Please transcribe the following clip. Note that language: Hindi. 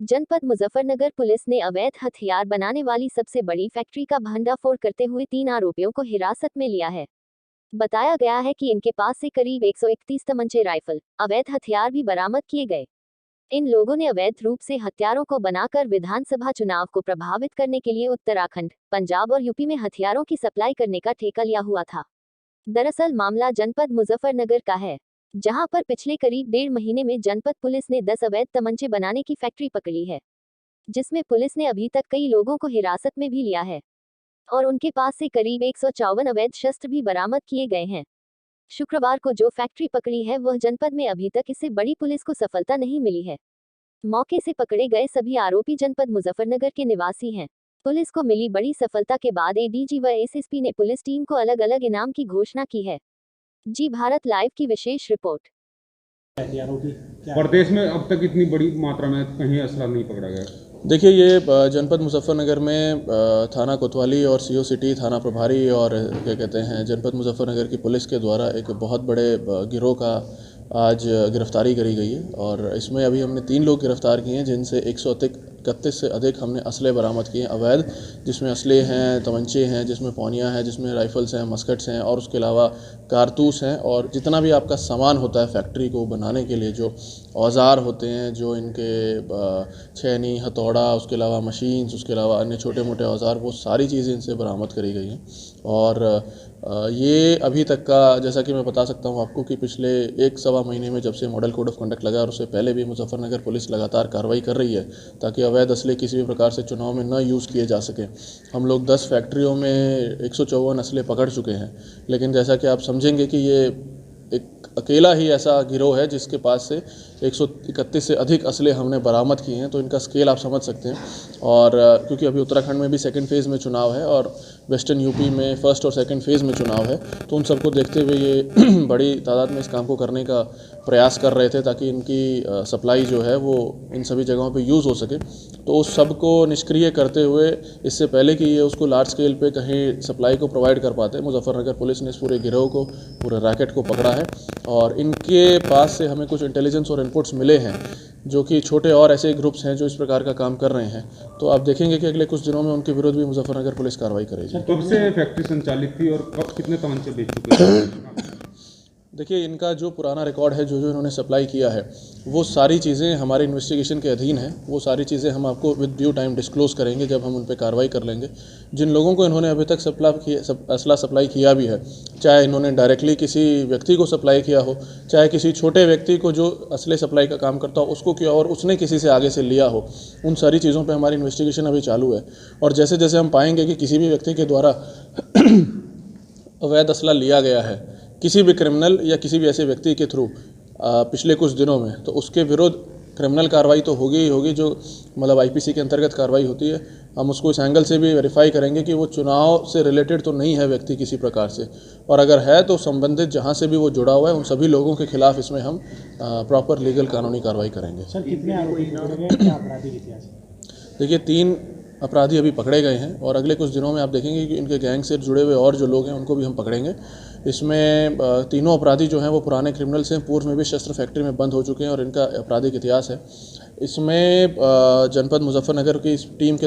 जनपद मुजफ्फरनगर पुलिस ने अवैध हथियार बनाने वाली सबसे बड़ी फैक्ट्री का भंडाफोड़ करते हुए 3 आरोपियों को हिरासत में लिया है। बताया गया है कि इनके पास से करीब 131 तमंचे, राइफल, अवैध हथियार भी बरामद किए गए। इन लोगों ने अवैध रूप से हथियारों को बनाकर विधानसभा चुनाव को प्रभावित करने के लिए उत्तराखंड, पंजाब और यूपी में हथियारों की सप्लाई करने का ठेका लिया हुआ था। दरअसल मामला जनपद मुजफ्फरनगर का है, जहां पर पिछले करीब 1.5 महीने में जनपद पुलिस ने 10 अवैध तमंचे बनाने की फैक्ट्री पकड़ी है, जिसमें पुलिस ने अभी तक कई लोगों को हिरासत में भी लिया है और उनके पास से करीब 154 अवैध शस्त्र भी बरामद किए गए हैं। शुक्रवार को जो फैक्ट्री पकड़ी है वह जनपद में अभी तक इससे बड़ी पुलिस को सफलता नहीं मिली है। मौके से पकड़े गए सभी आरोपी जनपद मुजफ्फरनगर के निवासी हैं। पुलिस को मिली बड़ी सफलता के बाद एडीजी व एसएसपी ने पुलिस टीम को अलग अलग इनाम की घोषणा की है। जी भारत लाइव की विशेष रिपोर्ट। प्रदेश में अब तक इतनी बड़ी मात्रा में कहीं असला नहीं पकड़ा गया। देखिए, ये जनपद मुजफ्फरनगर में थाना कोतवाली और सीओ सिटी थाना प्रभारी और क्या कहते हैं जनपद मुजफ्फरनगर की पुलिस के द्वारा एक बहुत बड़े गिरोह का आज गिरफ्तारी करी गई है और इसमें अभी हमने 3 लोग गिरफ्तार किए हैं, जिनसे 131 से अधिक हमने असले बरामद किए हैं अवैध, जिसमें असले हैं, तमंचे हैं, जिसमें पौनियाँ हैं, जिसमें राइफल्स हैं, मस्कट्स हैं और उसके अलावा कारतूस हैं और जितना भी आपका सामान होता है फैक्ट्री को बनाने के लिए, जो औज़ार होते हैं, जो इनके छेनी, हथौड़ा, उसके अलावा मशीन्स, उसके अलावा अन्य छोटे मोटे औज़ार, वो सारी चीज़ें इनसे बरामद करी गई हैं। और ये अभी तक का, जैसा कि मैं बता सकता हूँ आपको, कि पिछले 1-1.25 महीने में जब से मॉडल कोड ऑफ कंडक्ट लगा और उससे पहले भी मुजफ्फरनगर पुलिस लगातार कार्रवाई कर रही है ताकि अवैध असले किसी भी प्रकार से चुनाव में न यूज़ किए जा सकें। हम लोग 10 फैक्ट्रियों में 154 असले पकड़ चुके हैं, लेकिन जैसा कि आप समझेंगे कि ये एक अकेला ही ऐसा गिरोह है जिसके पास से 131 से अधिक असले हमने बरामद किए हैं, तो इनका स्केल आप समझ सकते हैं। और क्योंकि अभी उत्तराखंड में भी 2nd फेज़ में चुनाव है और वेस्टर्न यूपी में 1st और 2nd फेज़ में चुनाव है, तो उन सबको देखते हुए ये बड़ी तादाद में इस काम को करने का प्रयास कर रहे थे ताकि इनकी सप्लाई जो है वो इन सभी जगहों पे यूज़ हो सके। तो उस सब को निष्क्रिय करते हुए, इससे पहले कि ये उसको लार्ज स्केल पे कहीं सप्लाई को प्रोवाइड कर पाते, मुजफ्फरनगर पुलिस ने इस पूरे गिरोह को, पूरे रैकेट को पकड़ा है और इनके पास से हमें कुछ इंटेलिजेंस और इनपुट्स मिले हैं जो कि छोटे और ऐसे ग्रुप्स हैं जो इस प्रकार का काम कर रहे हैं। तो आप देखेंगे कि अगले कुछ दिनों में उनके विरुद्ध भी मुजफ्फरनगर पुलिस कार्रवाई करेगी। कब से फैक्ट्री संचालित थी और कब कितने तमंचे बेच चुके हैं? देखिए, इनका जो पुराना रिकॉर्ड है, जो इन्होंने सप्लाई किया है, वो सारी चीज़ें हमारे इन्वेस्टिगेशन के अधीन हैं। वो सारी चीज़ें हम आपको विद ड्यू टाइम डिस्क्लोज़ करेंगे जब हम उन पे कार्रवाई कर लेंगे। जिन लोगों को इन्होंने अभी तक असला सप्लाई किया भी है, चाहे इन्होंने डायरेक्टली किसी व्यक्ति को सप्लाई किया हो, चाहे किसी छोटे व्यक्ति को जो असले सप्लाई का काम करता हो उसको किया और उसने किसी से आगे से लिया हो, उन सारी चीज़ों पर हमारी इन्वेस्टिगेशन अभी चालू है। और जैसे जैसे हम पाएंगे कि किसी भी व्यक्ति के द्वारा अवैध असला लिया गया है किसी भी क्रिमिनल या किसी भी ऐसे व्यक्ति के थ्रू पिछले कुछ दिनों में, तो उसके विरुद्ध क्रिमिनल कार्रवाई तो होगी ही होगी, जो मतलब आईपीसी के अंतर्गत कार्रवाई होती है। हम उसको इस एंगल से भी वेरीफाई करेंगे कि वो चुनाव से रिलेटेड तो नहीं है व्यक्ति किसी प्रकार से, और अगर है तो संबंधित जहाँ से भी वो जुड़ा हुआ है उन सभी लोगों के खिलाफ इसमें हम प्रॉपर लीगल कानूनी कार्रवाई करेंगे। सर, कितने आरोपी पकड़े गए, क्या अपराधी इतिहास? देखिए, 3 अपराधी अभी पकड़े गए हैं और अगले कुछ दिनों में आप देखेंगे कि इनके गैंग से जुड़े हुए और जो लोग हैं उनको भी हम पकड़ेंगे। इसमें तीनों अपराधी जो हैं वो पुराने क्रिमिनल्स हैं, पूर्व में भी शस्त्र फैक्ट्री में बंद हो चुके हैं और इनका आपराधिक इतिहास है। इसमें जनपद मुजफ्फरनगर की इस टीम के